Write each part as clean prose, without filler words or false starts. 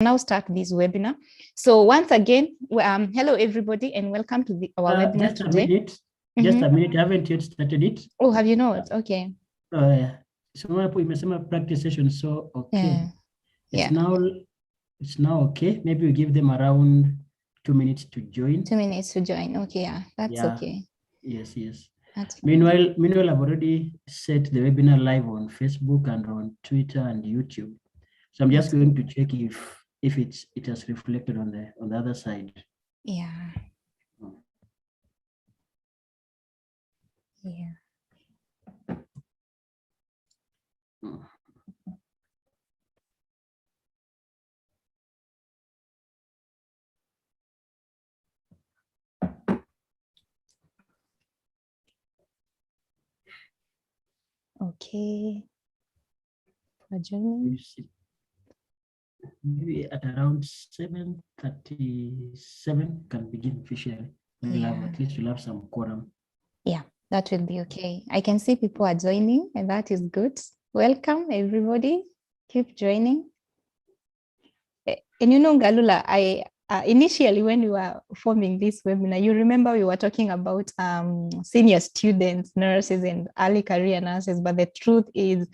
Now start this webinar. So once again, hello everybody and welcome to our webinar today. Just a minute, I haven't yet started it. Oh, have you not? Okay. So imesema practice session, so okay. Yeah. It's now okay. Maybe we give them around 2 minutes to join. 2 minutes to join. Okay, yeah, that's okay. Yes. That's meanwhile, I've already set the webinar live on Facebook and on Twitter and YouTube. So I'm just going to check if it has reflected on the other side. Yeah. Yeah. Okay. For joining. Maybe at around 7:37 can begin officially. At least we'll have some quorum. Yeah, that will be okay. I can see people are joining and that is good. Welcome everybody. Keep joining. And you know, Galula, initially when we were forming this webinar, you remember we were talking about senior students, nurses, and early career nurses. But the truth is,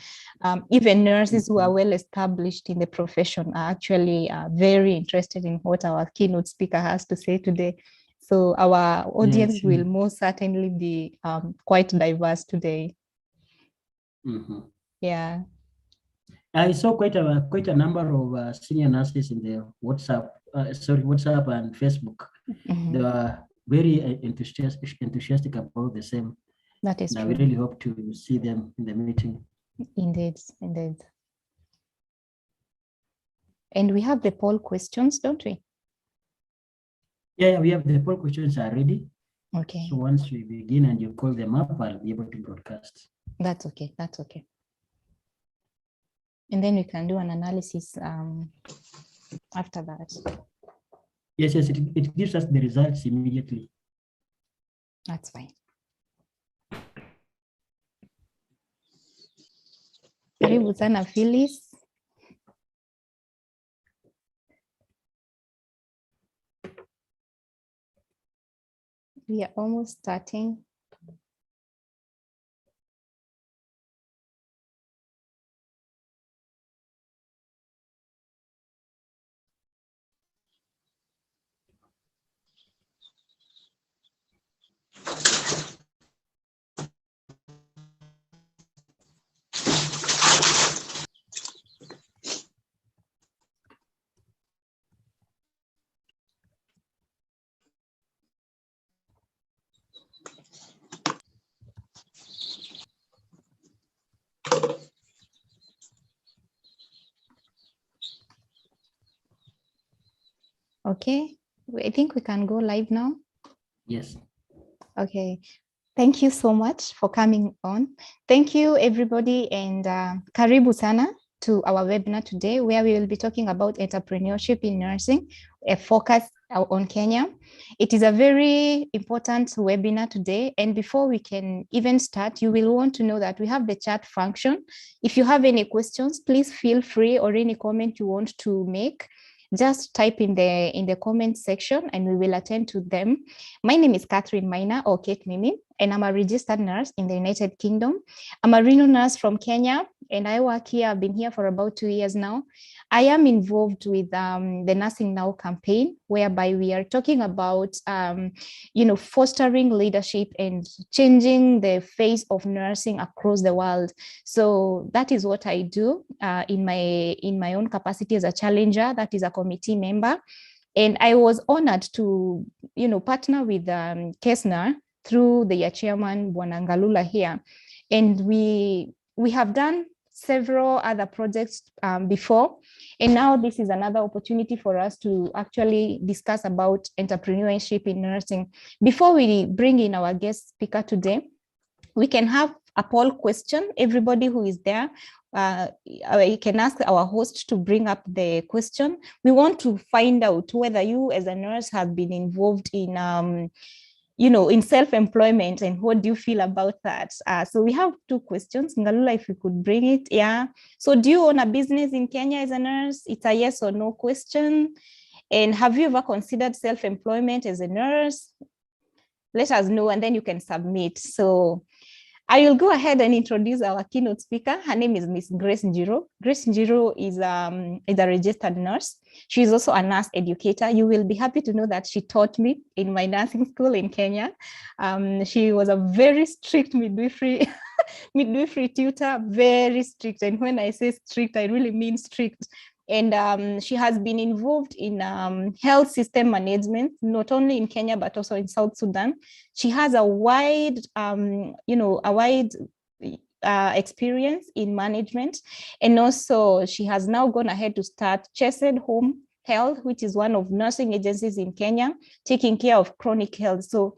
even nurses who are well established in the profession are actually very interested in what our keynote speaker has to say today. So our audience will most certainly be quite diverse today. Yeah. I saw quite a number of senior nurses in the WhatsApp and Facebook. They are very enthusiastic about the same. That is true. I really hope to see them in the meeting. Indeed. And we have the poll questions, don't we? Yeah, we have the poll questions are ready. Okay. So once we begin and you call them up, I'll be able to broadcast. That's okay. And then we can do an analysis after that. Yes, it gives us the results immediately. That's fine. Karibu sana Phyllis. We are almost starting. Okay, I think we can go live now. Yes. Okay, thank you so much for coming on. Thank you everybody, and karibu sana to our webinar today, where we will be talking about entrepreneurship in nursing, a focus on Kenya. It is a very important webinar today, and before we can even start, you will want to know that we have the chat function. If you have any questions, please feel free, or any comment you want to make, just type in the comment section and we will attend to them. My name is Catherine Maina, or Kate Mimi, and I'm a registered nurse in the United Kingdom. I'm a renal nurse from Kenya, and I work here. I've been here for about 2 years now. I am involved with the Nursing Now campaign, whereby we are talking about, fostering leadership and changing the face of nursing across the world. So that is what I do in my own capacity as a challenger, that is a committee member. And I was honored to, partner with Kesner through the chairman, Bwanangalula here. And we have done several other projects before. And now this is another opportunity for us to actually discuss about entrepreneurship in nursing. Before we bring in our guest speaker today, we can have a poll question. Everybody who is there, you can ask our host to bring up the question. We want to find out whether you as a nurse have been involved in in self-employment, and what do you feel about that? So we have two questions. Ngalula, if you could bring it. Yeah. So do you own a business in Kenya as a nurse? It's a yes or no question. And have you ever considered self-employment as a nurse? Let us know, and then you can submit. So I will go ahead and introduce our keynote speaker. Her name is Miss Grace Njiro. Grace Njiro is a registered nurse. She is also a nurse educator. You will be happy to know that she taught me in my nursing school in Kenya. She was a very strict midwifery tutor, very strict. And when I say strict, I really mean strict. And she has been involved in health system management, not only in Kenya, but also in South Sudan. She has a wide experience in management. And also she has now gone ahead to start Chesed Home Health, which is one of nursing agencies in Kenya, taking care of chronic health. So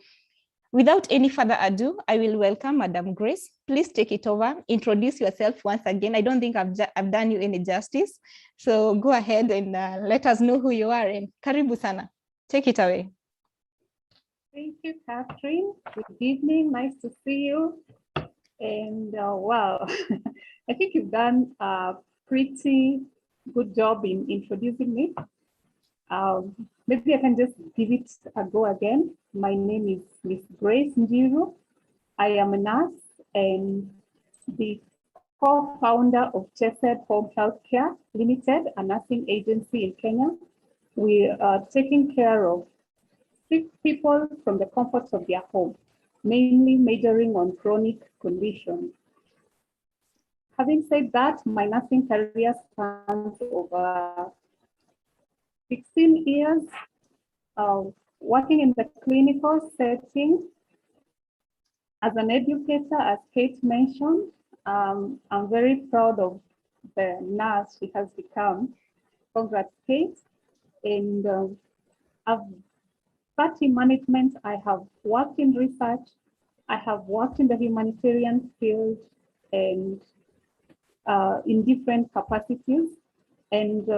without any further ado, I will welcome Madam Grace. Please take it over. Introduce yourself once again. I don't think I've done you any justice. So go ahead and let us know who you are. And karibu sana. Take it away. Thank you, Catherine. Good evening. Nice to see you. And wow, I think you've done a pretty good job in introducing me. Maybe I can just give it a go again. My name is Miss Grace Njiro. I am a nurse and the co-founder of Chesed Home Healthcare Limited, a nursing agency in Kenya. We are taking care of sick people from the comforts of their home, mainly majoring on chronic conditions. Having said that, my nursing career spans over 16 years working in the clinical setting. As an educator, as Kate mentioned, I'm very proud of the nurse she has become. Congrats, Kate. And I've worked in management, I have worked in research, I have worked in the humanitarian field and in different capacities. And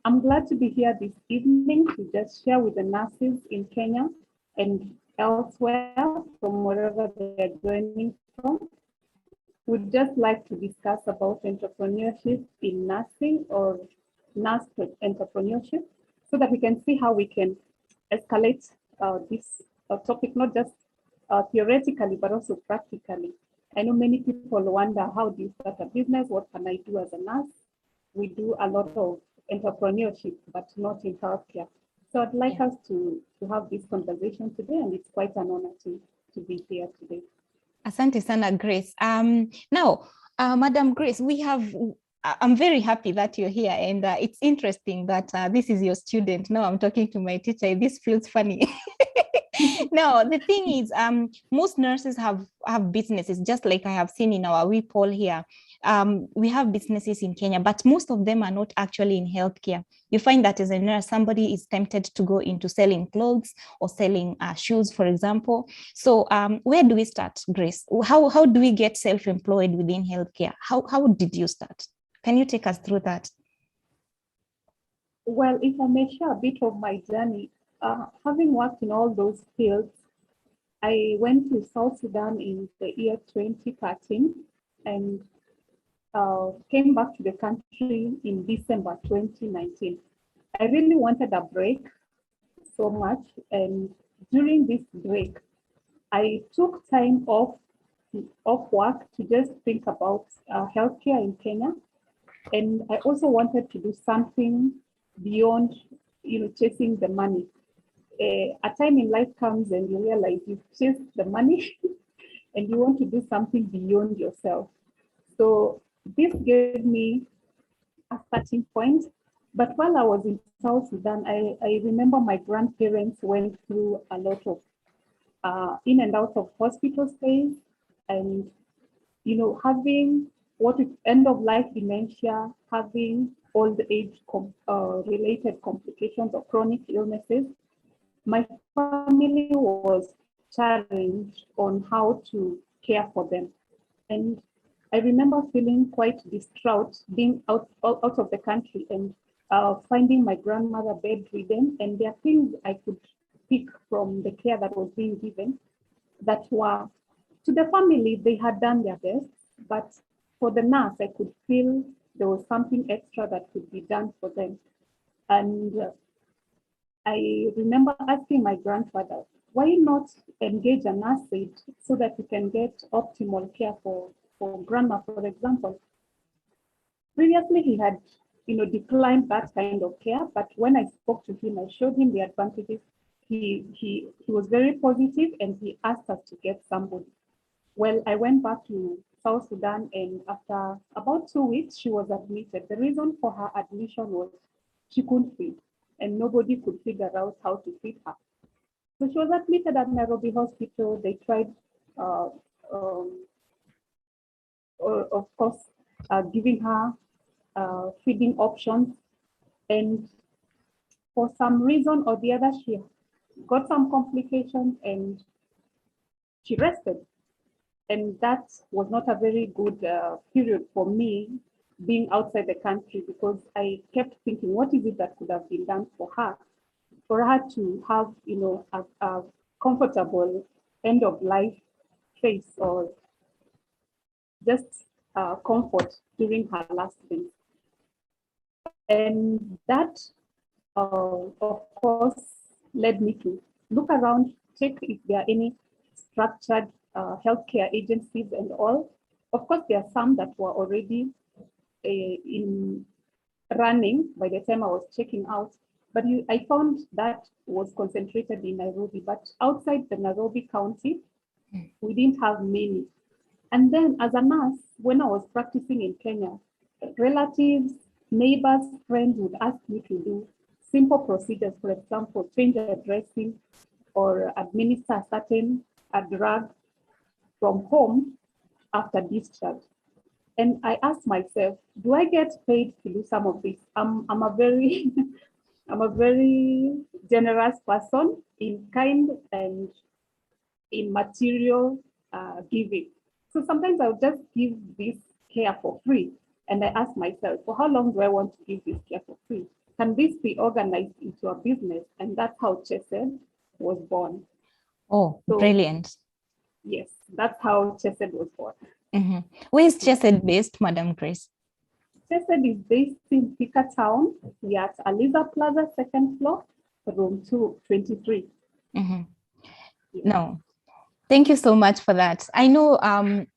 I'm glad to be here this evening to just share with the nurses in Kenya and elsewhere from wherever they're joining from. We'd just like to discuss about entrepreneurship in nursing or nurse entrepreneurship so that we can see how we can escalate this topic, not just theoretically, but also practically. I know many people wonder, how do you start a business? What can I do as a nurse? We do a lot of entrepreneurship, but not in healthcare. So I'd like us to have this conversation today, and it's quite an honor to be here today. Asante sana, Grace. Now, Madam Grace, I'm very happy that you're here, and it's interesting that this is your student. Now I'm talking to my teacher. This feels funny. Now, the thing is, most nurses have businesses, just like I have seen in our wee poll here. We have businesses in Kenya, but most of them are not actually in healthcare. You find that as a nurse, somebody is tempted to go into selling clothes or selling shoes, for example. So where do we start, Grace? How do we get self-employed within healthcare? How did you start? Can you take us through that? Well, if I may share a bit of my journey, having worked in all those fields, I went to South Sudan in the year 2013 and came back to the country in December 2019. I really wanted a break so much, and during this break, I took time off work to just think about healthcare in Kenya. And I also wanted to do something beyond, chasing the money. A time in life comes and you realize you've chased the money and you want to do something beyond yourself. So this gave me a starting point. But while I was in South Sudan, I remember my grandparents went through a lot of in and out of hospital stays, and having what is end of life dementia, having old age related complications or chronic illnesses. My family was challenged on how to care for them. And I remember feeling quite distraught being out of the country and finding my grandmother bedridden. And there are things I could pick from the care that was being given that were, to the family, they had done their best, but for the nurse, I could feel there was something extra that could be done for them. And I remember asking my grandfather, why not engage a nurse aide so that we can get optimal care for grandma, for example. Previously, he had declined that kind of care, but when I spoke to him, I showed him the advantages. He was very positive, and he asked us to get somebody. Well, I went back to South Sudan, and after about 2 weeks, she was admitted. The reason for her admission was she couldn't feed, and nobody could figure out how to feed her. So she was admitted at Nairobi Hospital. They tried, of course, giving her feeding options, and for some reason or the other, she got some complications and she rested. And that was not a very good period for me being outside the country, because I kept thinking, what is it that could have been done for her to have, a comfortable end of life phase, or just comfort during her last days. And that, of course, led me to look around, check if there are any structured healthcare agencies and all. Of course, there are some that were already in running by the time I was checking out, but I found that was concentrated in Nairobi, but outside the Nairobi County, we didn't have many. And then as a nurse, when I was practicing in Kenya, relatives, neighbors, friends would ask me to do simple procedures, for example, change a dressing or administer a drug from home after discharge. And I asked myself, do I get paid to do some of this? I'm a very, I'm a very generous person in kind and in material giving. So sometimes I'll just give this care for free. And I ask myself, for how long do I want to give this care for free? Can this be organized into a business? And that's how Chesed was born. Oh, so, brilliant. Yes, that's how Chesed was born. Mm-hmm. Where is Chesed based, Madam Grace? Chesed is based in Thika Town. We are at Aliza Plaza, second floor, room 223. Mm-hmm. Yes. No. Thank you so much for that. I know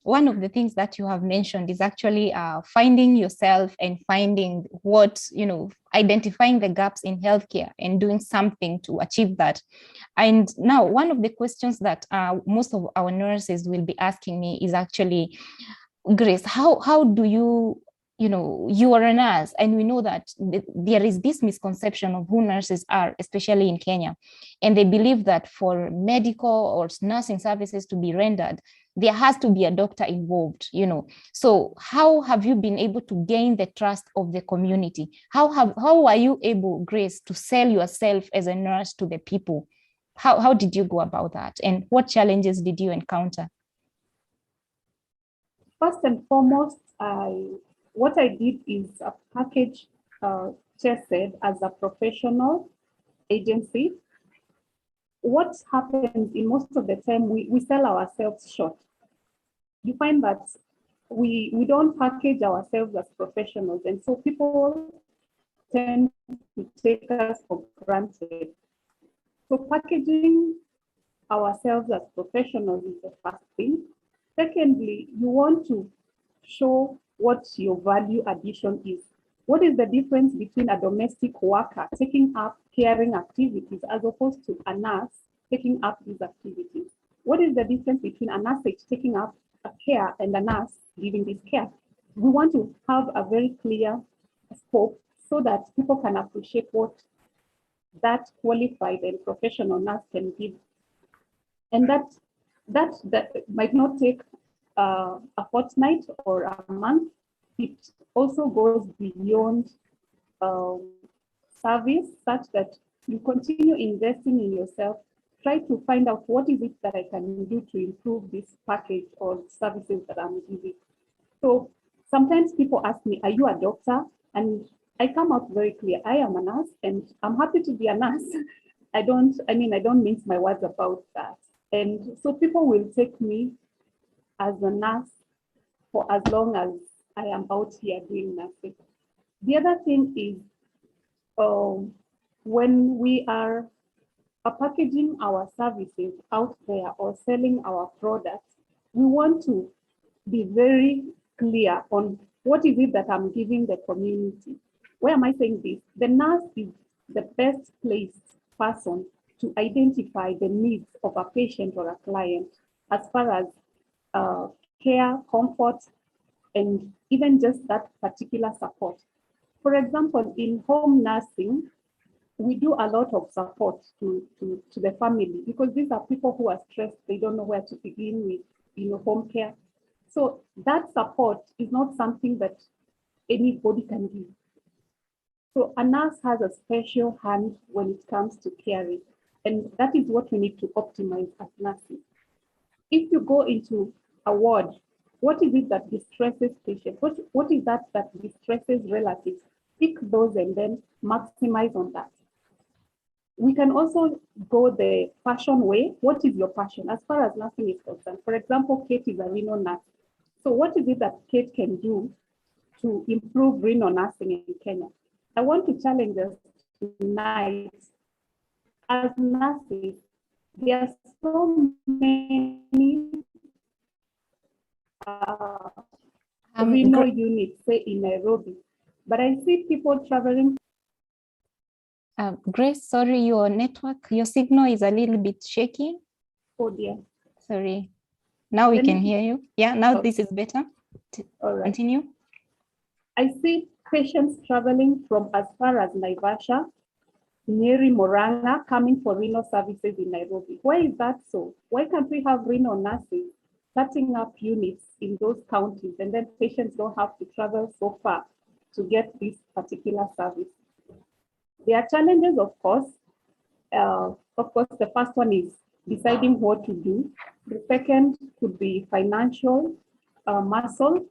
one of the things that you have mentioned is actually finding yourself and finding identifying the gaps in healthcare and doing something to achieve that. And now one of the questions that most of our nurses will be asking me is actually, Grace, how do you are a nurse, and we know that there is this misconception of who nurses are, especially in Kenya, and they believe that for medical or nursing services to be rendered, there has to be a doctor involved, So how have you been able to gain the trust of the community? How are you able, Grace, to sell yourself as a nurse to the people? How did you go about that, and what challenges did you encounter? First and foremost, what I did is a package Chesed as a professional agency. What happens in most of the time, we sell ourselves short. You find that we don't package ourselves as professionals, and so people tend to take us for granted. So packaging ourselves as professionals is the first thing. Secondly, you want to show what your value addition is. What is the difference between a domestic worker taking up caring activities as opposed to a nurse taking up these activities? What is the difference between a nurse taking up a care and a nurse giving this care? We want to have a very clear scope so that people can appreciate what that qualified and professional nurse can give. And that might not take a fortnight or a month. It also goes beyond service, such that you continue investing in yourself. Try to find out what is it that I can do to improve this package or services that I'm giving. So sometimes people ask me, are you a doctor? And I come out very clear, I am a nurse, and I'm happy to be a nurse, I don't mince my words about that. And so people will take me as a nurse for as long as I am out here doing nursing. The other thing is when we are packaging our services out there or selling our products, we want to be very clear on what is it that I'm giving the community. Why am I saying this? The nurse is the best placed person to identify the needs of a patient or a client as far as care, comfort, and even just that particular support. For example, in home nursing, we do a lot of support to the family because these are people who are stressed. They don't know where to begin with, home care. So that support is not something that anybody can give. So a nurse has a special hand when it comes to caring, and that is what we need to optimize as nurses. If you go into a ward, what is it that distresses patients? What is that distresses relatives? Pick those and then maximize on that. We can also go the passion way. What is your passion as far as nursing is concerned? For example, Kate is a renal nurse. So what is it that Kate can do to improve renal nursing in Kenya? I want to challenge us tonight. As nurses, there are so many renal units, say in Nairobi, but I see people traveling. Grace, sorry, your network, your signal is a little bit shaky. Oh dear. Sorry. Now we can hear you. Yeah, now this is better. All right. Continue. I see patients traveling from as far as Naivasha, Nyeri, Moranga, coming for renal services in Nairobi. Why is that so? Why can't we have renal nurses setting up units in those counties, and then patients don't have to travel so far to get this particular service? There are challenges, of course. The first one is deciding what to do. The second could be financial muscle.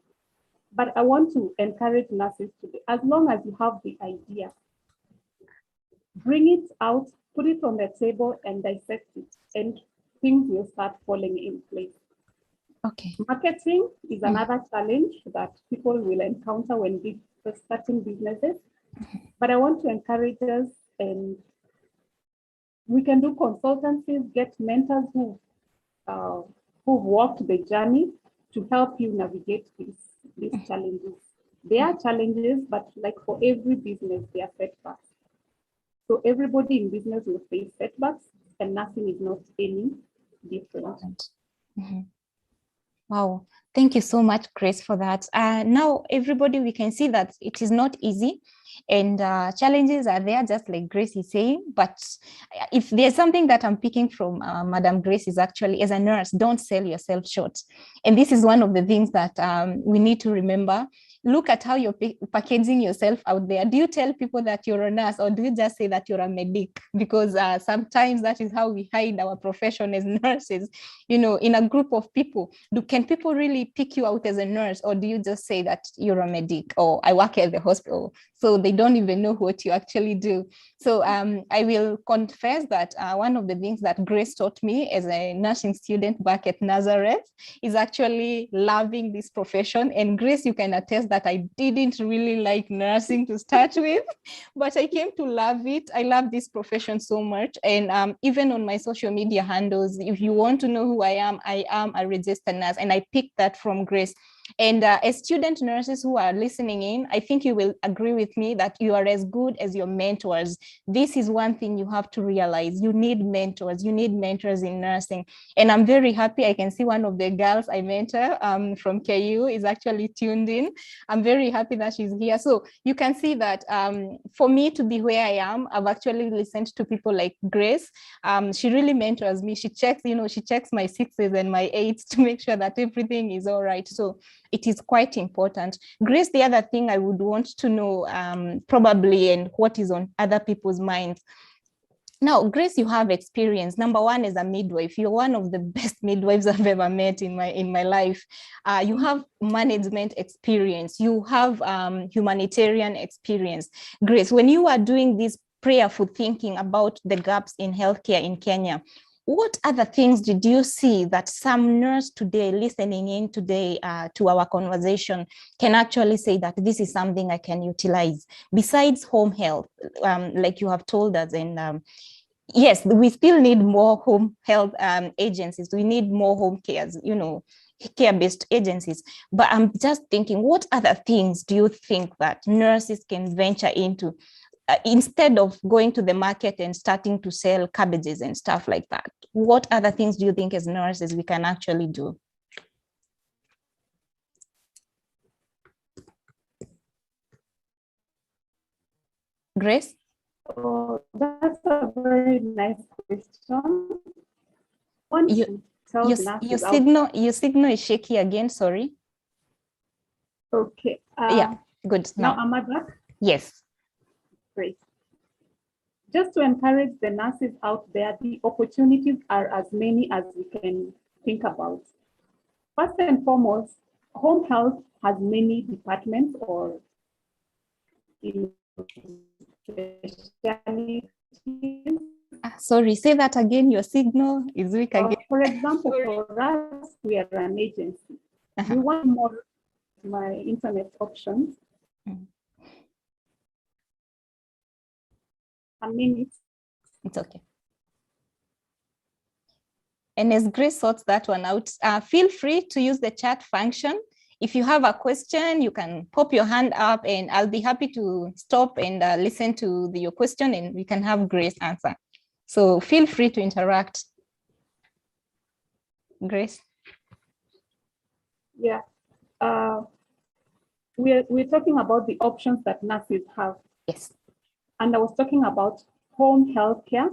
But I want to encourage nurses today, as long as you have the idea, bring it out, put it on the table and dissect it, and things will start falling in place. Okay. Marketing is another challenge that people will encounter when starting businesses. But I want to encourage us, and we can do consultancies, get mentors who've walked the journey to help you navigate these challenges. There are challenges, but like for every business, there are setbacks. So everybody in business will face setbacks, and nothing is not any different. Mm-hmm. Wow, thank you so much, Grace, for that. Now, everybody, we can see that it is not easy, and challenges are there, just like Grace is saying. But if there's something that I'm picking from Madam Grace is actually, as a nurse, don't sell yourself short. And this is one of the things that we need to remember. Look at how you're packaging yourself out there. Do you tell people that you're a nurse, or do you just say that you're a medic? Because sometimes that is how we hide our profession as nurses. In a group of people, can people really pick you out as a nurse, or do you just say that you're a medic, or I work at the hospital? So they don't even know what you actually do. So I will confess that one of the things that Grace taught me as a nursing student back at Nazareth is actually loving this profession. And Grace, you can attest that I didn't really like nursing to start with, but I came to love it. I love this profession so much. And even on my social media handles, if you want to know who I am a registered nurse, and I picked that from Grace. And as student nurses who are listening in, I think you will agree with me that you are as good as your mentors. This is one thing you have to realize. You need mentors. You need mentors in nursing. And I'm very happy. I can see one of the girls I mentor from KU is actually tuned in. I'm very happy that she's here. So you can see that for me to be where I am, I've actually listened to people like Grace. She really mentors me. She checks my 6s and my 8s to make sure that everything is all right. So it is quite important. Grace, the other thing I would want to know probably, and what is on other people's minds. Now, Grace, you have experience. Number one, as a midwife, you're one of the best midwives I've ever met in my life. You have management experience. You have humanitarian experience. Grace, when you are doing these prayerful thinking about the gaps in healthcare in Kenya, what other things did you see that some nurse today listening in today to our conversation can actually say that this is something I can utilize besides home health, like you have told us? And yes, we still need more home health agencies. We need more home cares, care-based agencies. But I'm just thinking, what other things do you think that nurses can venture into? Instead of going to the market and starting to sell cabbages and stuff like that, what other things do you think as nurses we can actually do? Grace? Oh, that's a very nice question. Your signal is shaky again, sorry. Okay. Yeah, good. Now am I back? Yes. Great. Just to encourage the nurses out there, the opportunities are as many as we can think about. First and foremost, home health has many departments or specialties. Sorry, say that again. Your signal is weak again. For example, for us, we are an agency. We want more my internet options. A minute. It's okay. And as Grace sorts that one out, feel free to use the chat function. If you have a question, you can pop your hand up and I'll be happy to stop and listen to your question and we can have Grace answer. So feel free to interact. Grace? Yeah. We're talking about the options that nurses have. Yes. And I was talking about home health care.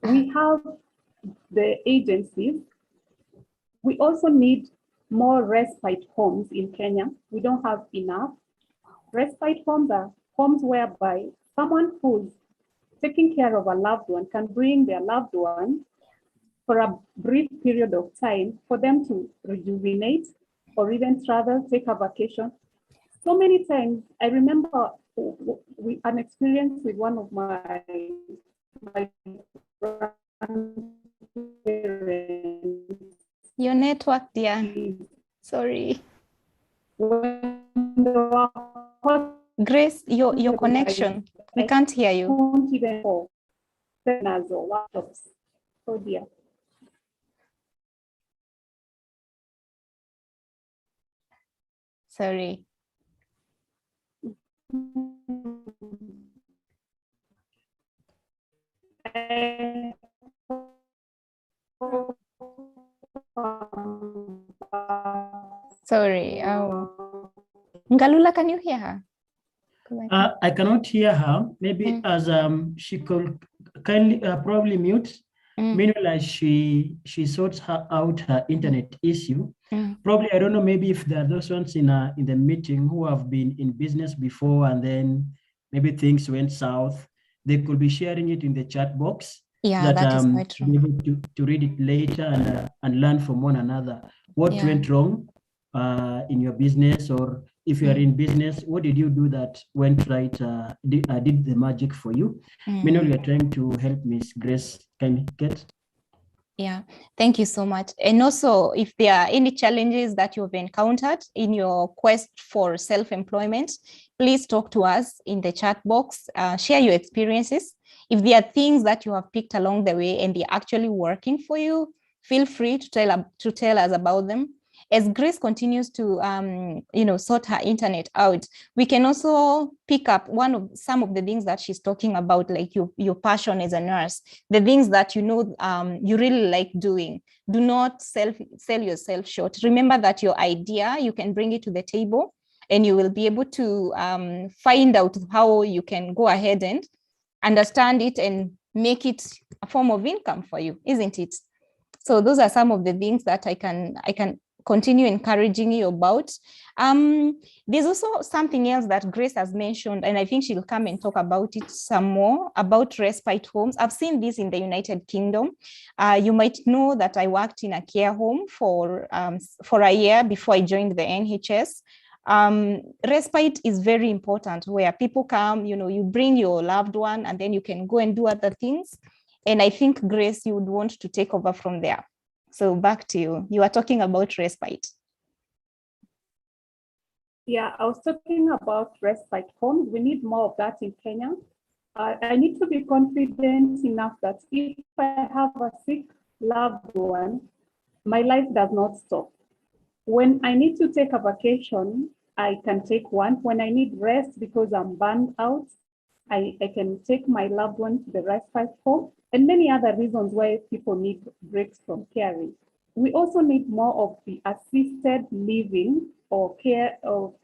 We have the agencies. We also need more respite homes in Kenya. We don't have enough. Respite homes are homes whereby someone who's taking care of a loved one can bring their loved one for a brief period of time for them to rejuvenate or even travel, take a vacation. So many times, I remember an experience with one of my grandparents. Your network, dear. Sorry. Grace, your connection. We can't hear you. Even for seminars or workshops. Oh dear. Sorry. Sorry. Ngalula, can you hear her? I cannot hear her. Maybe as she could kindly probably mute. Meanwhile, she sorts out her internet issue. Probably, I don't know, maybe if there are those ones in the meeting who have been in business before and then maybe things went south, they could be sharing it in the chat box. Yeah, that is quite true. Be able to read it later and learn from one another. What went wrong in your business, or if you are in business, what did you do that went right, did the magic for you? Meanwhile, we are trying to help Miss Grace. Can you get? Yeah, thank you so much. And also, if there are any challenges that you've encountered in your quest for self-employment, please talk to us in the chat box, share your experiences. If there are things that you have picked along the way and they're actually working for you, feel free to tell us about them. As Grace continues to sort her internet out, we can also pick up some of the things that she's talking about, like your passion as a nurse, the things that you really like doing. Do not sell yourself short. Remember that your idea, you can bring it to the table and you will be able to find out how you can go ahead and understand it and make it a form of income for you, isn't it? So those are some of the things that I can continue encouraging you about. There's also something else that Grace has mentioned, and I think she'll come and talk about it some more, about respite homes. I've seen this in the United Kingdom. You might know that I worked in a care home for a year before I joined the NHS. Respite is very important, where people come, you bring your loved one and then you can go and do other things. And I think, Grace, you would want to take over from there. So back to you. You are talking about respite. Yeah, I was talking about respite homes. We need more of that in Kenya. I need to be confident enough that if I have a sick loved one, my life does not stop. When I need to take a vacation, I can take one. When I need rest because I'm burned out, I can take my loved one to the respite home, and many other reasons why people need breaks from caring. We also need more of the assisted living or care or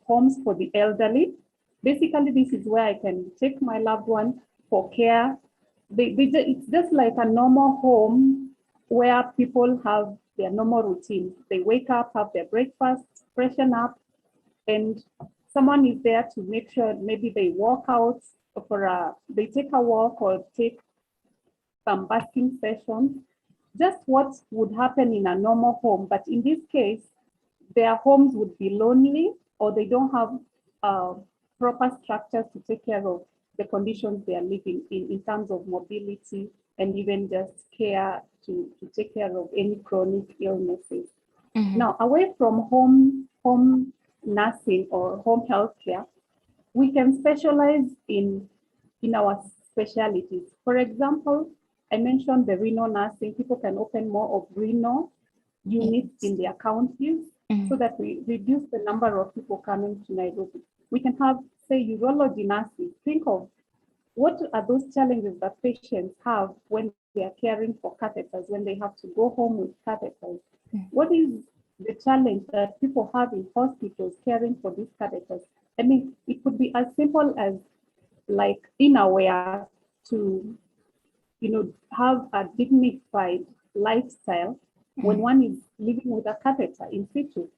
homes for the elderly. Basically, this is where I can take my loved one for care. It's just like a normal home where people have their normal routine. They wake up, have their breakfast, freshen up, and someone is there to make sure maybe they walk out they take a walk or take some basking sessions, just what would happen in a normal home. But in this case, their homes would be lonely, or they don't have proper structures to take care of the conditions they are living in terms of mobility and even just care to take care of any chronic illnesses. Mm-hmm. Now, away from home nursing or home health care, we can specialize in our specialties. For example, I mentioned the renal nursing. People can open more of renal units in their counties so that we reduce the number of people coming to Nairobi. We can have, say, urology nurses. Think of what are those challenges that patients have when they are caring for catheters, when they have to go home with catheters. What is the challenge that people have in hospitals caring for these catheters? I mean, it could be as simple as like innerwear to, have a dignified lifestyle when one is living with a catheter in situ.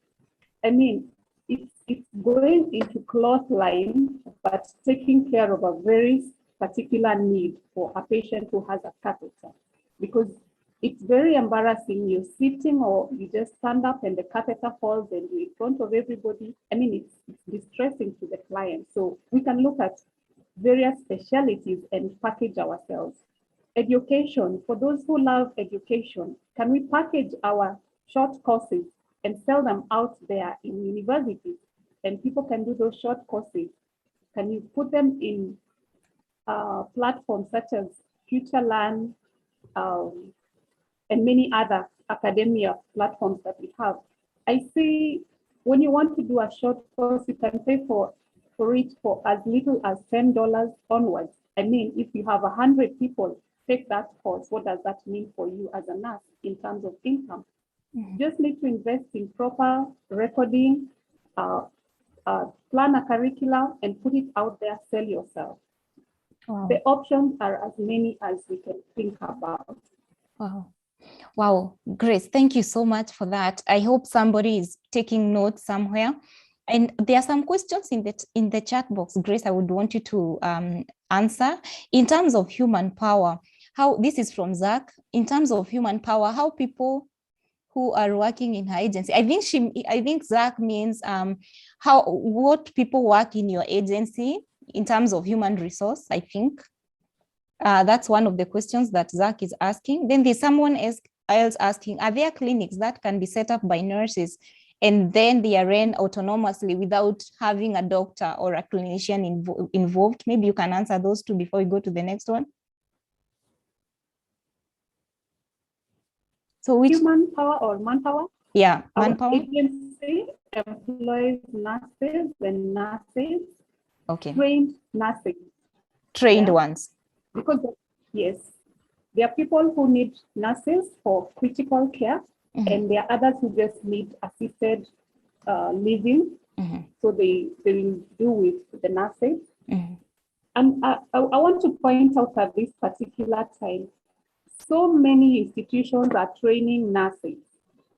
I mean, it's going into cloth line, but taking care of a very particular need for a patient who has a catheter, because it's very embarrassing. You're sitting or you just stand up and the catheter falls and you're in front of everybody. I mean, it's distressing to the client. So we can look at various specialties and package ourselves. Education, for those who love education, can we package our short courses and sell them out there in universities? And people can do those short courses. Can you put them in platforms such as FutureLearn and many other academia platforms that we have? I see when you want to do a short course, you can pay for it for as little as $10 onwards. I mean, if you have 100 people take that course, what does that mean for you as a nurse in terms of income? Just need to invest in proper recording, plan a curriculum and put it out there, sell yourself. Wow. The options are as many as we can think about. Wow, Grace, thank you so much for that. I hope somebody is taking notes somewhere. And there are some questions in the chat box, Grace, I would want you to answer. In terms of human power, this is from Zach. In terms of human power, how people who are working in her agency, I think Zach means what people work in your agency in terms of human resource, I think. That's one of the questions that Zach is asking. Then there's someone else asking, are there clinics that can be set up by nurses and then they are ran autonomously without having a doctor or a clinician involved? Maybe you can answer those two before we go to the next one. So which human power or manpower? Yeah, manpower. Our agency employs nurses and nurses. Okay. Trained nurses. Trained ones. Because yes, there are people who need nurses for critical care, and there are others who just need assisted living. So they will do with the nurses. And I want to point out at this particular time, so many institutions are training nurses,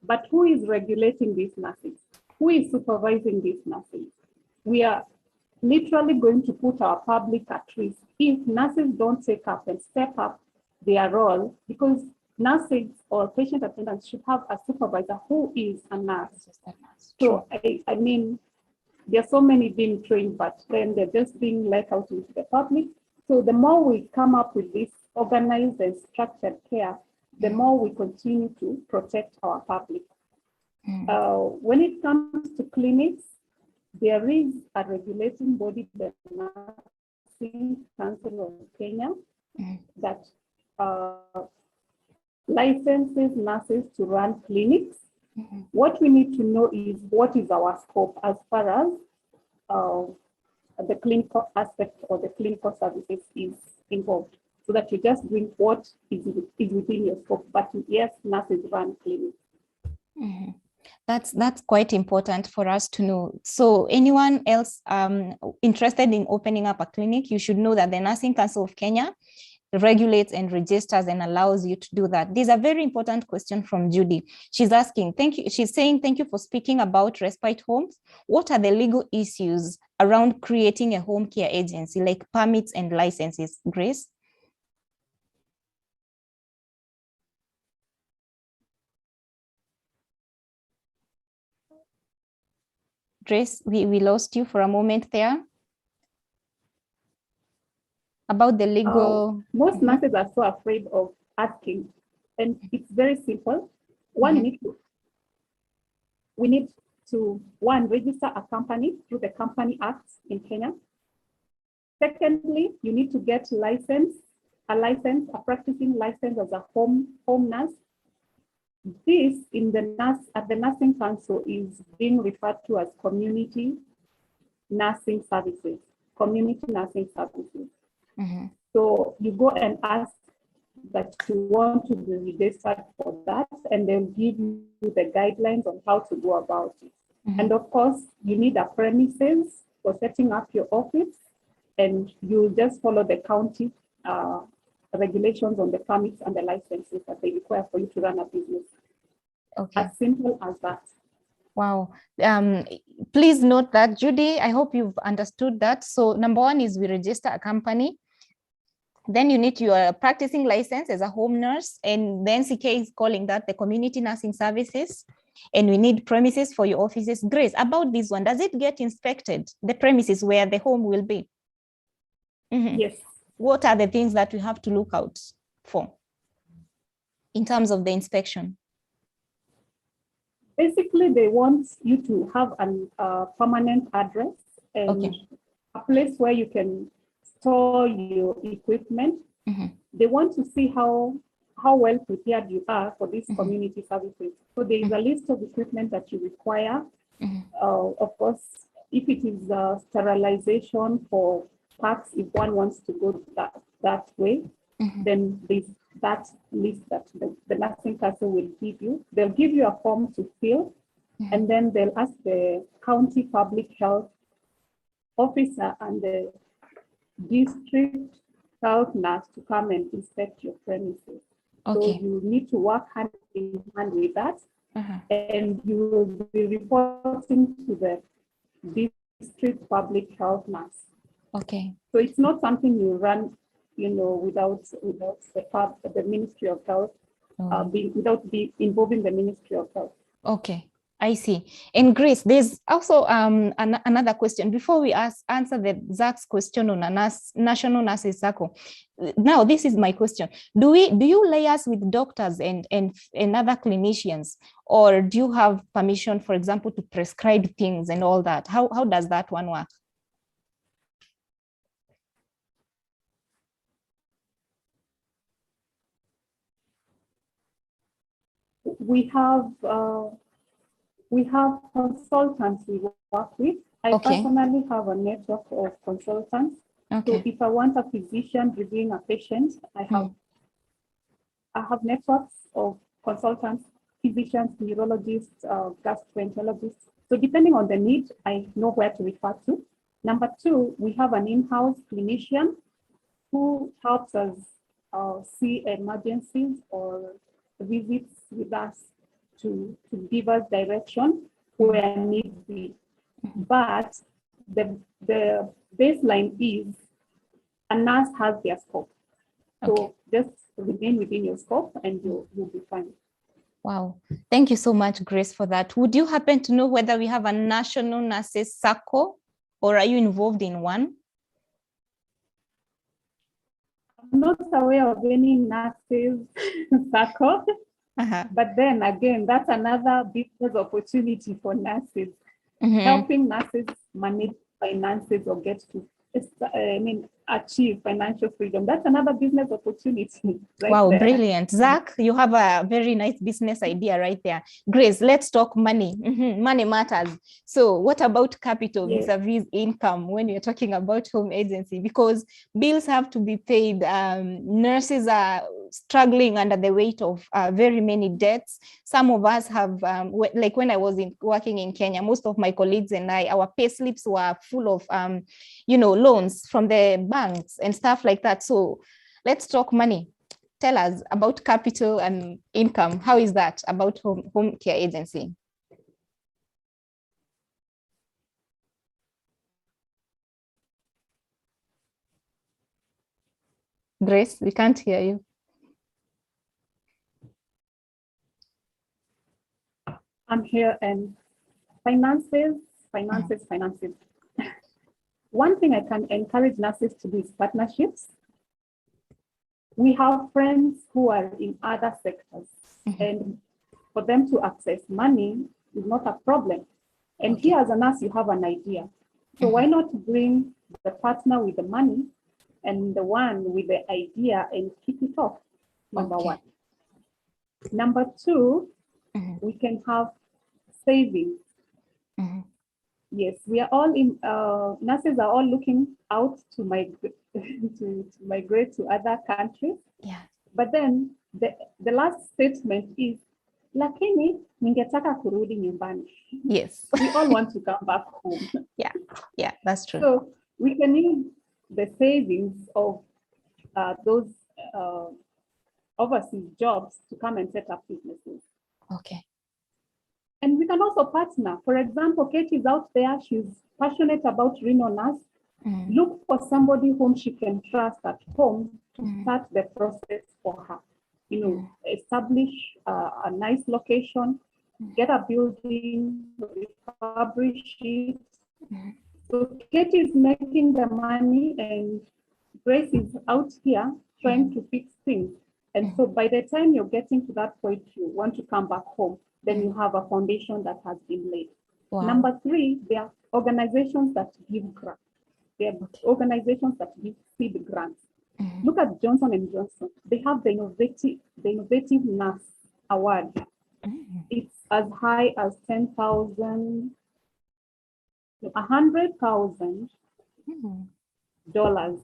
but who is regulating these nurses? Who is supervising these nurses? We are literally going to put our public at risk if nurses don't take up and step up their role, because nurses or patient attendants should have a supervisor who is a nurse. So I mean, there are so many being trained, but then they're just being let out into the public. So the more we come up with this organized and structured care, the more we continue to protect our public. When it comes to clinics, there is a regulating body, the Nursing Council of Kenya, that licenses nurses to run clinics. What we need to know is what is our scope as far as the clinical aspect or the clinical services is involved, so that you're just doing what is within your scope. But yes, nurses run clinics. That's quite important for us to know. So anyone else interested in opening up a clinic, you should know that the Nursing Council of Kenya regulates and registers and allows you to do that. There's a very important question from Judy. She's asking, thank you. She's saying, thank you for speaking about Respite Homes. What are the legal issues around creating a home care agency, like permits and licenses? Grace? Grace, we lost you for a moment there. About the legal... most nurses are so afraid of asking, and it's very simple. One, we need to register a company through the Company Act in Kenya. Secondly, you need to get a practicing license as a home nurse. This at the Nursing Council is being referred to as community nursing services, community nursing services. So you go and ask that you want to be registered for that, and they'll give you the guidelines on how to go about it. And of course, you need a premises for setting up your office, and you just follow the county regulations on the permits and the licenses that they require for you to run a business. Okay. As simple as that. Wow. Please note that, Judy, I hope you've understood that. So number one is we register a company. Then you need your practicing license as a home nurse, and the NCK is calling that the community nursing services. And we need premises for your offices. Grace, about this one, does it get inspected, the premises where the home will be? Yes. What are the things that we have to look out for in terms of the inspection? Basically, they want you to have a permanent address and a place where you can store your equipment. They want to see how well prepared you are for these community services. So there is a list of equipment that you require. Of course, if it is sterilization for parts, if one wants to go that way, then there's that list that the Nursing Council will give you. They'll give you a form to fill, and then they'll ask the county public health officer and the district health nurse to come and inspect your premises. So you need to work hand in hand with that, and you will be reporting to the district public health nurse. So it's not something you run, without the Ministry of Health, without involving the Ministry of Health. I see. And Grace, there's also another question before we answer Zach's question on a national nurses circle. Now, this is my question: Do you liaise with doctors and other clinicians, or do you have permission, for example, to prescribe things and all that? How does that one work? We have consultants we work with. I personally have a network of consultants. So if I want a physician reviewing a patient, I have networks of consultants, physicians, neurologists, gastroenterologists. So depending on the need, I know where to refer to. Number two, we have an in-house clinician who helps us see emergencies or visits with us to give us direction where need be. But the baseline is a nurse has their scope. So just remain within your scope and you'll be fine. Wow. Thank you so much, Grace, for that. Would you happen to know whether we have a national nurses circle, or are you involved in one? I'm not aware of any nurses circle, but then again, that's another business opportunity for nurses, helping nurses manage finances or get to, achieve financial freedom. That's another business opportunity. Right. Wow, there. Brilliant. Zach, you have a very nice business idea right there. Grace, let's talk money. Money matters. So what about capital vis-a-vis income when you're talking about home agency? Because bills have to be paid. Nurses are struggling under the weight of very many debts. Some of us have, like when I was working in Kenya, most of my colleagues and I, our pay slips were full of, loans from the banks and stuff like that. So let's talk money. Tell us about capital and income. How is that about home care agency? Grace, we can't hear you. I'm here, and finances. One thing I can encourage nurses to do is partnerships. We have friends who are in other sectors, and for them to access money is not a problem. And here as a nurse, you have an idea. So why not bring the partner with the money and the one with the idea and kick it off, number one. Number two, we can have savings. Yes, we are all in, nurses are all looking out to migrate to other countries. Yeah. But then the last statement is, lakini ningetaka kurudi nyumbani. Yes. We all want to come back home. Yeah, that's true. So we can use the savings of those overseas jobs to come and set up businesses. Okay. And we can also partner. For example, Kate is out there, she's passionate about renal nurse. Look for somebody whom she can trust at home to start the process for her. Establish a nice location, get a building, refurbish it. So Kate is making the money and Grace is out here trying to fix things. And so by the time you're getting to that point, you want to come back home, then you have a foundation that has been laid. Wow. Number three, there are organizations that give grants. There are organizations that give seed grants. Look at Johnson & Johnson. They have the innovative nurse award. It's as high as $10,000, $100,000.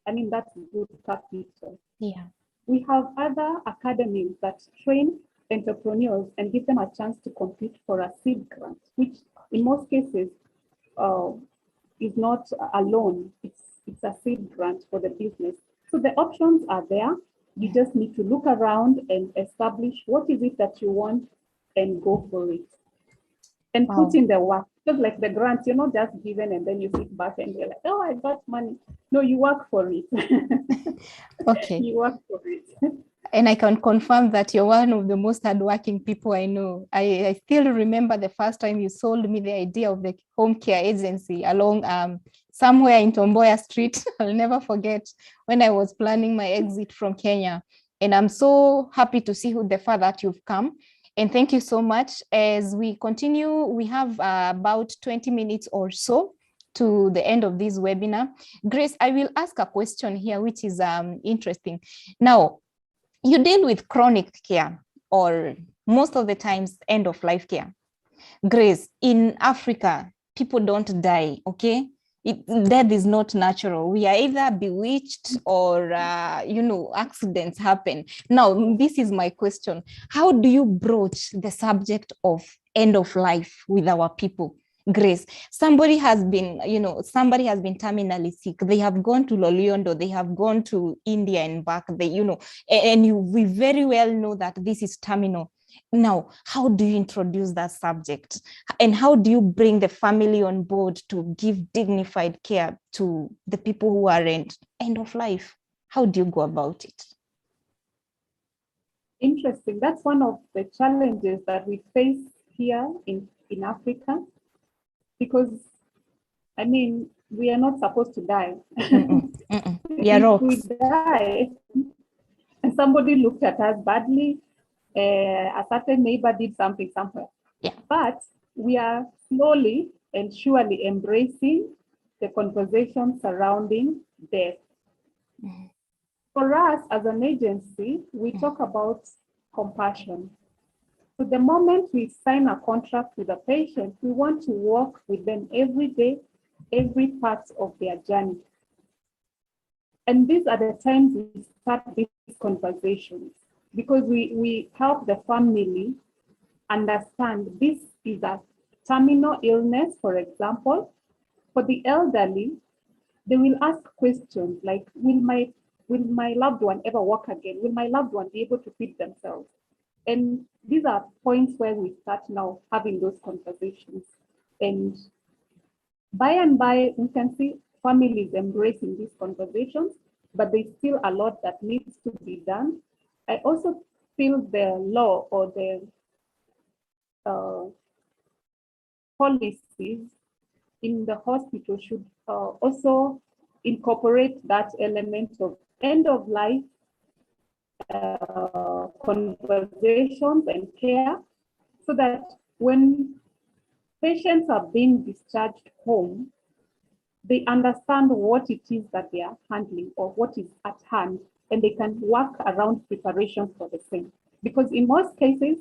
I mean, that's good capital. Yeah. We have other academies that train entrepreneurs and give them a chance to compete for a seed grant, which in most cases is not a loan. It's a seed grant for the business. So the options are there. You just need to look around and establish what is it that you want and go for it. And put in the work. Just like the grants, you're not just given and then you sit back and you're like, oh, I got money. No, you work for it. Okay. You work for it. And I can confirm that you're one of the most hardworking people I know. I still remember the first time you sold me the idea of the home care agency along somewhere in Tomboya Street. I'll never forget when I was planning my exit from Kenya. And I'm so happy to see the far that you've come. And thank you so much. As we continue, we have about 20 minutes or so to the end of this webinar. Grace, I will ask a question here, which is interesting. Now, you deal with chronic care or most of the times end of life care. Grace, in Africa, people don't die, okay? Death is not natural. We are either bewitched or, accidents happen. Now, this is my question. How do you broach the subject of end of life with our people? Grace, somebody has been terminally sick. They have gone to Loliondo, they have gone to India and back, we very well know that this is terminal. Now, how do you introduce that subject? And how do you bring the family on board to give dignified care to the people who are end of life? How do you go about it? Interesting. That's one of the challenges that we face here in Africa, because, I mean, we are not supposed to die. We are If we rocks. die and somebody looked at us badly, a certain neighbor did something somewhere. Yeah. But we are slowly and surely embracing the conversation surrounding death. For us as an agency, we talk about compassion. So the moment we sign a contract with a patient, we want to work with them every day, every part of their journey. And these are the times we start these conversations, because we help the family understand this is a terminal illness, for example. For the elderly, they will ask questions like, will my loved one ever walk again? Will my loved one be able to feed themselves? And these are points where we start now having those conversations. And by and by, we can see families embracing these conversations, but there's still a lot that needs to be done. I also feel the law or the policies in the hospital should also incorporate that element of end of life conversations and care, so that when patients are being discharged home, they understand what it is that they are handling or what is at hand, and they can work around preparations for the same. Because in most cases,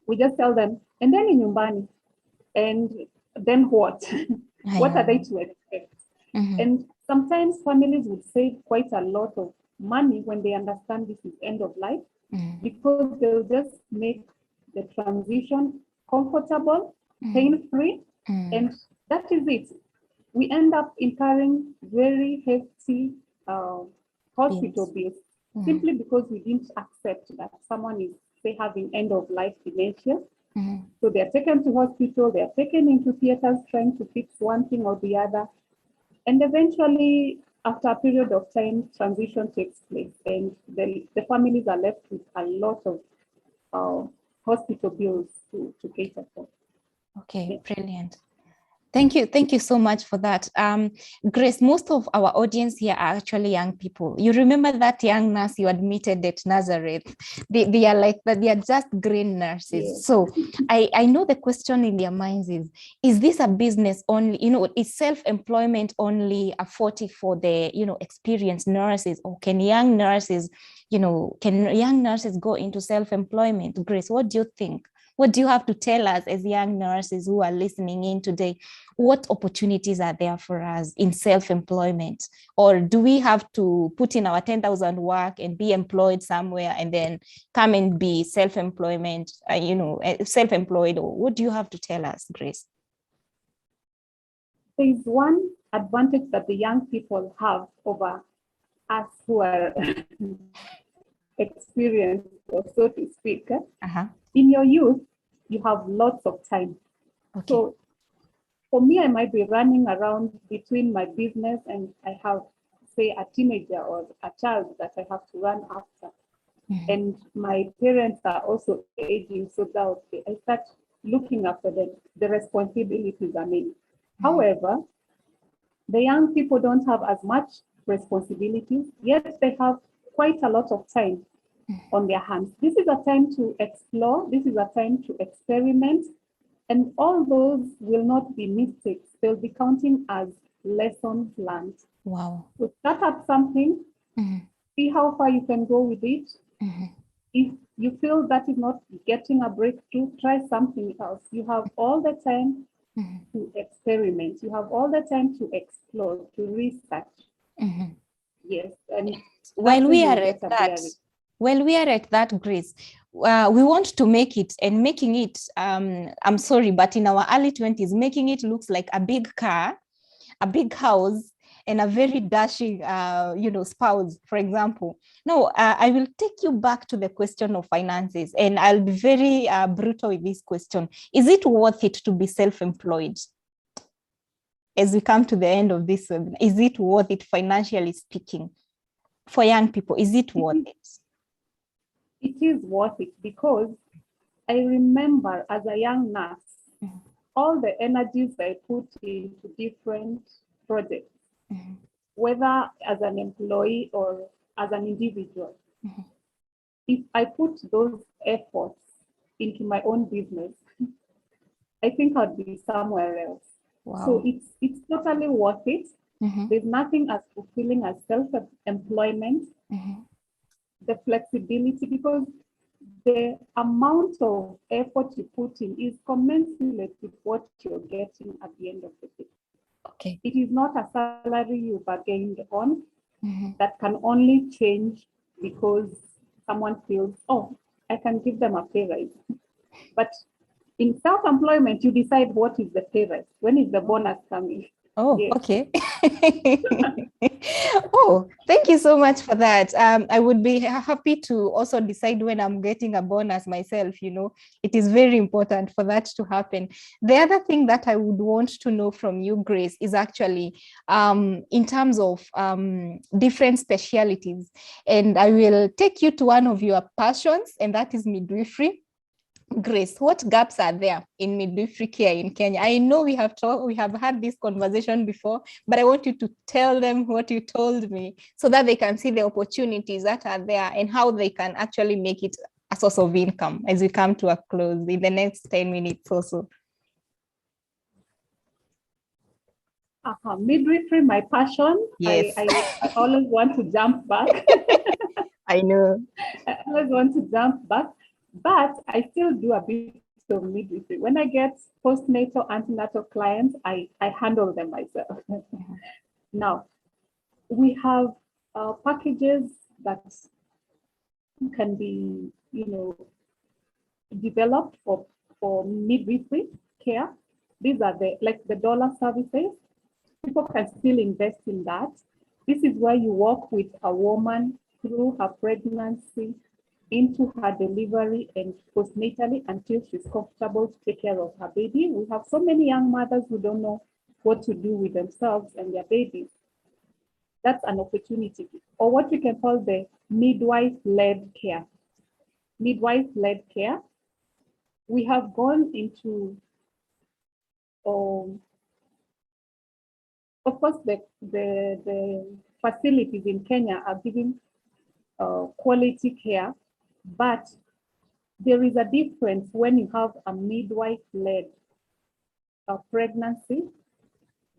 we just tell them, and then in nyumbani, and then what? What are they to expect? And sometimes families would save quite a lot of money when they understand this is end of life, because they'll just make the transition comfortable, pain-free, and that is it. We end up incurring very hefty hospital bills simply because we didn't accept that someone is, say, having end-of-life dementia. So they're taken to hospital, they're taken into theaters trying to fix one thing or the other. And eventually, after a period of time, transition takes place, and the families are left with a lot of hospital bills to cater for. Okay, brilliant. Thank you so much for that. Grace, most of our audience here are actually young people. You remember that young nurse you admitted at Nazareth? They are like that, they are just green nurses. Yes. So I know the question in their minds is this a business only, is self-employment only a forte for the, experienced nurses, or can young nurses go into self-employment? Grace, what do you think? What do you have to tell us as young nurses who are listening in today? What opportunities are there for us in self-employment? Or do we have to put in our 10,000 work and be employed somewhere and then come and be self-employed? Or what do you have to tell us, Grace? There's one advantage that the young people have over us who are experienced, or so to speak. In your youth, you have lots of time. Okay. So for me, I might be running around between my business and I have, say, a teenager or a child that I have to run after. And my parents are also aging, so that I start looking after them. The responsibilities are many. However, the young people don't have as much responsibilities, yet they have quite a lot of time on their hands. This is a time to explore, this is a time to experiment, and all those will not be mistakes. They'll be counting as lessons learned. Wow. So start up something, see how far you can go with it. If you feel that is not getting a breakthrough, try something else. You have all the time to experiment. You have all the time to explore, to research. Yes, and while we are at that, Grace, we want to make it, and making it, I'm sorry, but in our early 20s, making it looks like a big car, a big house, and a very dashing, spouse, for example. Now, I will take you back to the question of finances, and I'll be very brutal with this question. Is it worth it to be self-employed? As we come to the end of this, is it worth it financially speaking? For young people, is it worth it? it is worth it, because I remember as a young nurse, all the energies I put into different projects, whether as an employee or as an individual. If I put those efforts into my own business, I think I'd be somewhere else. Wow. So it's totally worth it. There's nothing as fulfilling as self-employment, the flexibility, because the amount of effort you put in is commensurate with what you're getting at the end of the day. Okay. It is not a salary you bargained on that can only change because someone feels, oh, I can give them a pay rise. But in self-employment, you decide what is the pay rise, when is the bonus coming. Oh, Yes. okay. Oh, thank you so much for that. I would be happy to also decide when I'm getting a bonus myself. You know, it is very important for that to happen. The other thing that I would want to know from you, Grace, is actually in terms of different specialities. And I will take you to one of your passions, and that is midwifery. Grace, what gaps are there in midwifery care in Kenya? I know we have had this conversation before, but I want you to tell them what you told me so that they can see the opportunities that are there and how they can actually make it a source of income as we come to a close in the next 10 minutes or so. Midwifery, my passion. Yes. I always want to jump back. I know. I always want to jump back, but I still do a bit of midwifery. When I get postnatal, antenatal clients, I handle them myself. Now, we have packages that can be, developed for midwifery care. These are the dollar services. People can still invest in that. This is where you work with a woman through her pregnancy, into her delivery, and postnatally until she's comfortable to take care of her baby. We have so many young mothers who don't know what to do with themselves and their babies. That's an opportunity, or what we can call the midwife-led care. Midwife-led care. We have gone into, of course, the facilities in Kenya are giving quality care, but there is a difference when you have a midwife-led pregnancy,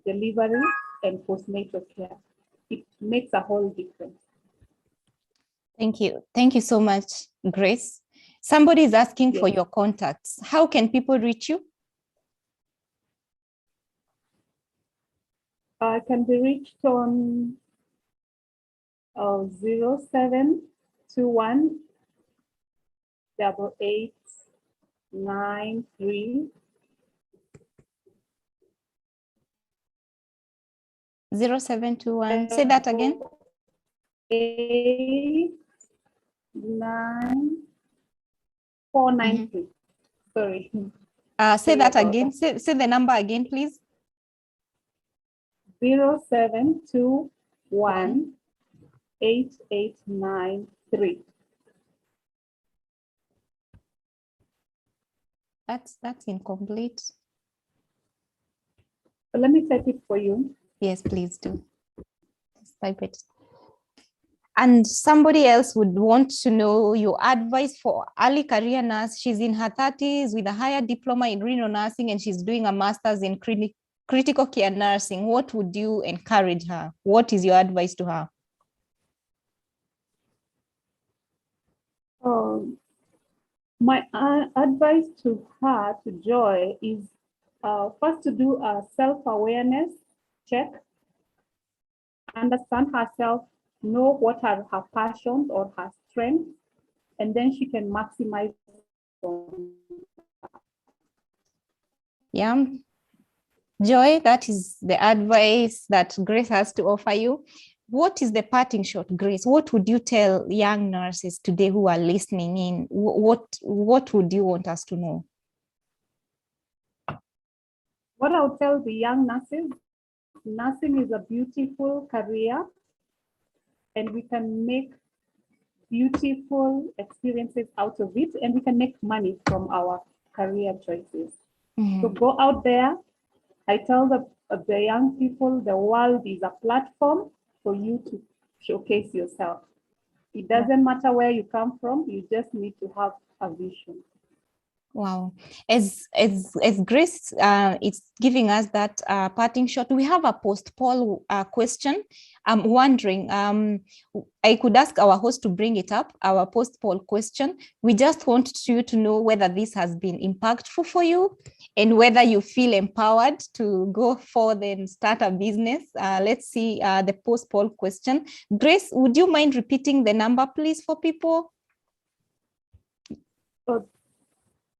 delivery, and postnatal care. It makes a whole difference. Thank you. Thank you so much, Grace. Somebody is asking for Yes. your contacts. How can people reach you? I can be reached on 0721 8893. 0721. Say that again. 493. Sorry. Say that again. Say the number again, please. 0721 8893. That's incomplete. So let me type it for you. Yes, please do. Just type it. And somebody else would want to know your advice for early career nurse. She's in her 30s with a higher diploma in renal nursing, and she's doing a master's in critical care nursing. What would you encourage her? What is your advice to her? My advice to her, to Joy, is first to do a self-awareness check, understand herself, know what are her passions or her strengths, and then she can maximize them. Yeah. Joy, that is the advice that Grace has to offer you. What is the parting shot, Grace? What would you tell young nurses today who are listening in? What would you want us to know? What I would tell the young nurses, nursing is a beautiful career, and we can make beautiful experiences out of it, and we can make money from our career choices. So go out there. I tell the young people, the world is a platform for you to showcase yourself. It doesn't matter where you come from, you just need to have a vision. Wow. As Grace is giving us that parting shot, we have a poll question. I'm wondering, I could ask our host to bring it up, our poll question. We just want you to know whether this has been impactful for you and whether you feel empowered to go forward and start a business. Let's see the poll question. Grace, would you mind repeating the number, please, for people? So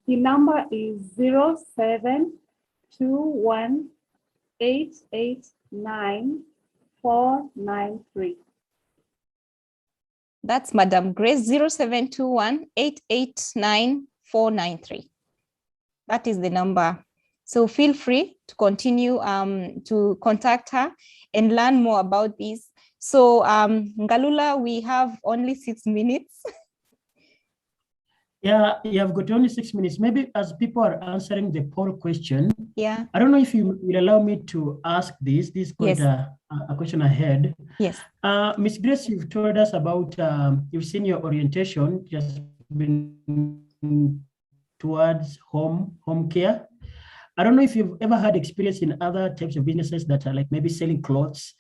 the number is 0721-889-493. That's Madam Grace, 0721-889-493. That is the number. So feel free to continue to contact her and learn more about this. So Ngalula, we have only 6 minutes. Yeah, you have got only 6 minutes. Maybe as people are answering the poll question, yeah, I don't know if you will allow me to ask this. This is quite a question ahead. Yes. Miss Grace, you've told us about, you've seen your orientation just been towards home care. I don't know if you've ever had experience in other types of businesses that are like maybe selling clothes,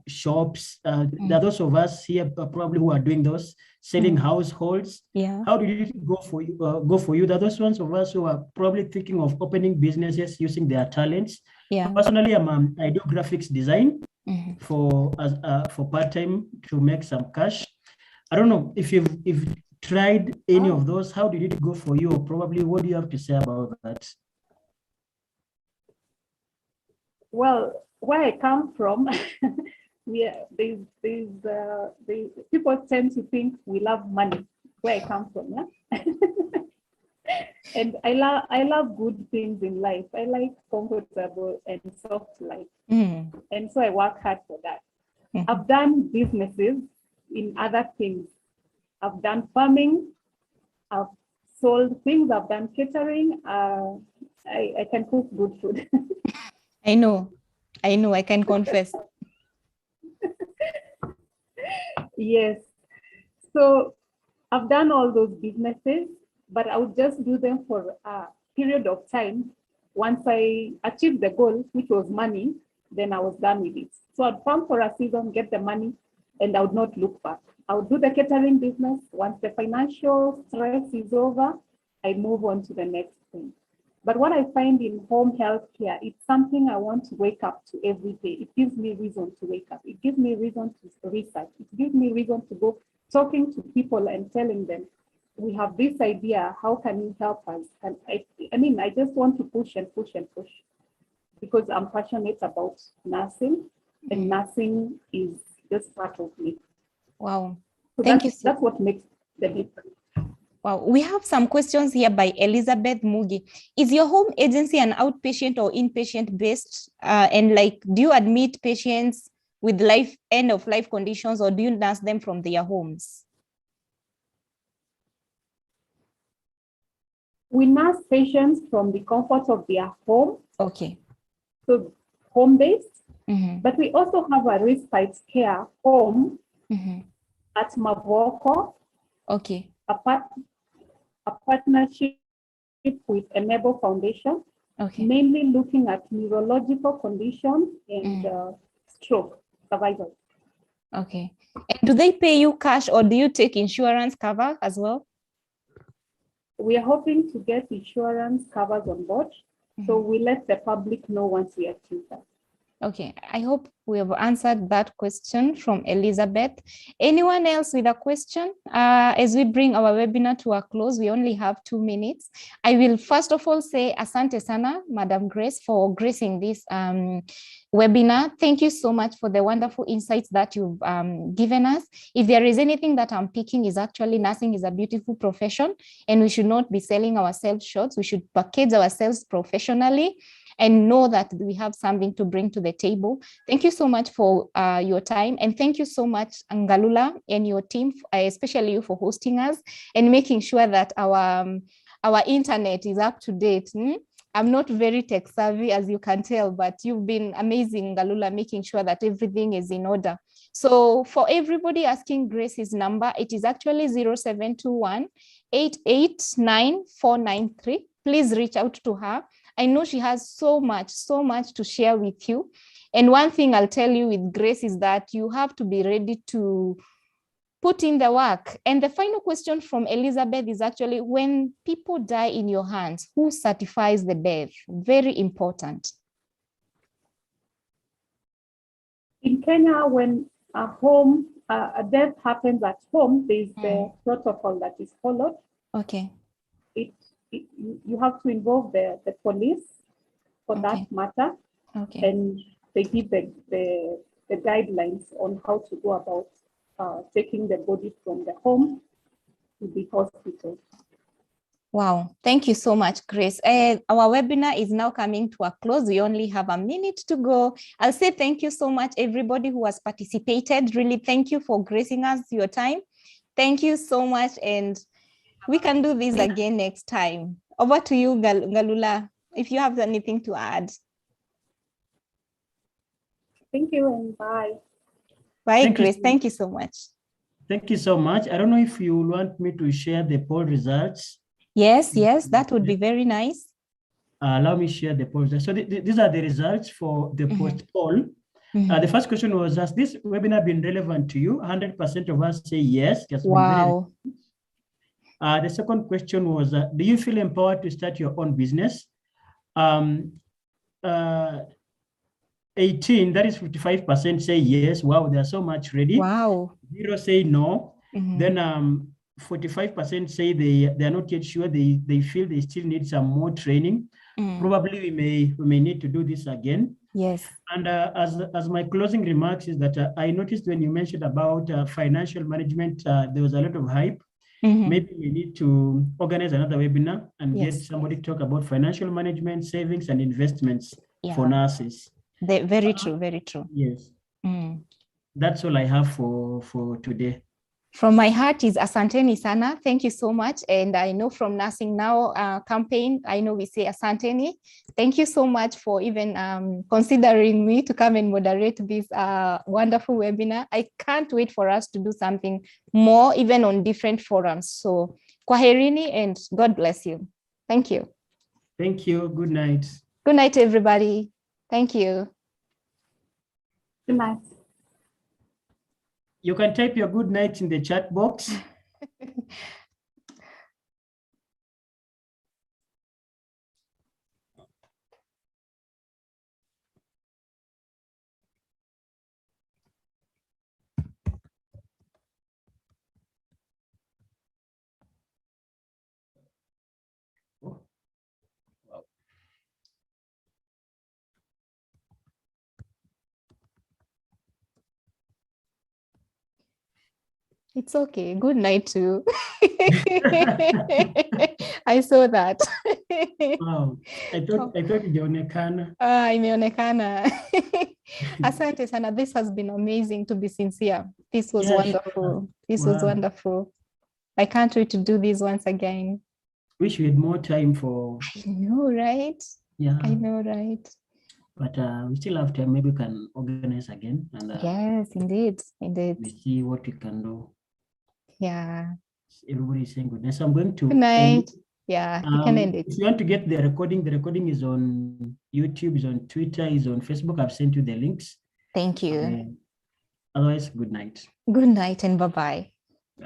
shops. There are those of us here probably who are doing those, selling households. Yeah. How did it go for you? There are those ones of us who are probably thinking of opening businesses using their talents. Yeah. Personally, I do graphics design for part-time to make some cash. I don't know if you've tried any of those. How did it go for you? Or probably what do you have to say about that? Well, where I come from, people tend to think we love money. Where I come from, yeah. And I love good things in life. I like comfortable and soft life, and so I work hard for that. I've done businesses in other things. I've done farming. I've sold things. I've done catering. I can cook good food. I know, I can confess. Yes. So I've done all those businesses, but I would just do them for a period of time. Once I achieved the goal, which was money, then I was done with it. So I'd farm for a season, get the money, and I would not look back. I would do the catering business. Once the financial stress is over, I move on to the next thing. But what I find in home health care, it's something I want to wake up to every day. It gives me reason to wake up. It gives me reason to research. It gives me reason to go talking to people and telling them, we have this idea, how can you help us? And I just want to push and push and push because I'm passionate about nursing, and nursing is just part of me. Wow. So Thank you. That's what makes the difference. Wow, we have some questions here by Elizabeth Mugi. Is your home agency an outpatient or inpatient based? And like, do you admit patients with end of life conditions, or do you nurse them from their homes? We nurse patients from the comfort of their home. Okay. So home-based, but we also have a respite care home at Mavoko. Okay. A partnership with Enable Foundation, mainly looking at neurological conditions and stroke survivors. Okay. And do they pay you cash, or do you take insurance cover as well? We are hoping to get insurance covers on board, so we let the public know once we achieve that. Okay, I hope we have answered that question from Elizabeth. Anyone else with a question? As we bring our webinar to a close, we only have 2 minutes. I will first of all say asante sana, Madam Grace, for gracing this webinar. Thank you so much for the wonderful insights that you've given us. If there is anything that I'm picking, is actually nursing is a beautiful profession, and we should not be selling ourselves short. We should package ourselves professionally. and know that we have something to bring to the table. Thank you so much for your time. And thank you so much, Ngalula, and your team, especially you, for hosting us and making sure that our internet is up to date. I'm not very tech savvy, as you can tell, but you've been amazing, Ngalula, making sure that everything is in order. So for everybody asking Grace's number, it is actually 0721 889 493. Please reach out to her. I know she has so much to share with you. And one thing I'll tell you with Grace is that you have to be ready to put in the work. And the final question from Elizabeth is actually, when people die in your hands, who certifies the death? Very important. In Kenya, when a death happens at home, there's the protocol that is followed. Okay. You have to involve the police for that matter. Okay. And they give the guidelines on how to go about taking the body from the home to the hospital. Wow, thank you so much, Grace. Our webinar is now coming to a close. We only have a minute to go. I'll say thank you so much, everybody who has participated. Really, thank you for gracing us your time. Thank you so much, and we can do this again next time. Over to you, Ngalula, if you have anything to add. Thank you, and bye. Bye, Grace. Thank you so much. Thank you so much. I don't know if you want me to share the poll results. Yes, that would be very nice. Allow me to share the poll results. So these are the results for the post poll. The first question was, has this webinar been relevant to you? 100% of us say yes. Wow. The second question was, do you feel empowered to start your own business? 18, that is 55% say yes. Wow, there's so much ready. Wow. 0 say no. Then 45% say they are not yet sure. They feel they still need some more training. Probably we may need to do this again. Yes. And as my closing remarks is that I noticed when you mentioned about financial management, there was a lot of hype. Maybe we need to organize another webinar and get somebody to talk about financial management, savings, and investments for nurses. Very true, very true. Yes. That's all I have for today. From my heart is asanteni sana. Thank you so much. And I know from Nursing Now campaign, I know we say asanteni. Thank you so much for even considering me to come and moderate this wonderful webinar. I can't wait for us to do something more, even on different forums. So kwaherini and God bless you. Thank you. Thank you. Good night. Good night, everybody. Thank you. Good night. You can type your good night in the chat box. It's okay. Good night too. I saw that. Wow. I thought imeonekana. Imeonekana. Asante sana. This has been amazing, to be sincere. This was wonderful. Sure. This was wonderful. I can't wait to do this once again. Wish we had more time for. I know, right? Yeah. I know, right? But we still have time. Maybe we can organize again. And yes, indeed. We see what we can do. Yeah. Everybody's saying good night. So I'm going to good night. Yeah, you can end it. If you want to get the recording is on YouTube, is on Twitter, is on Facebook. I've sent you the links. Thank you. Otherwise, good night. Good night and bye-bye. Bye.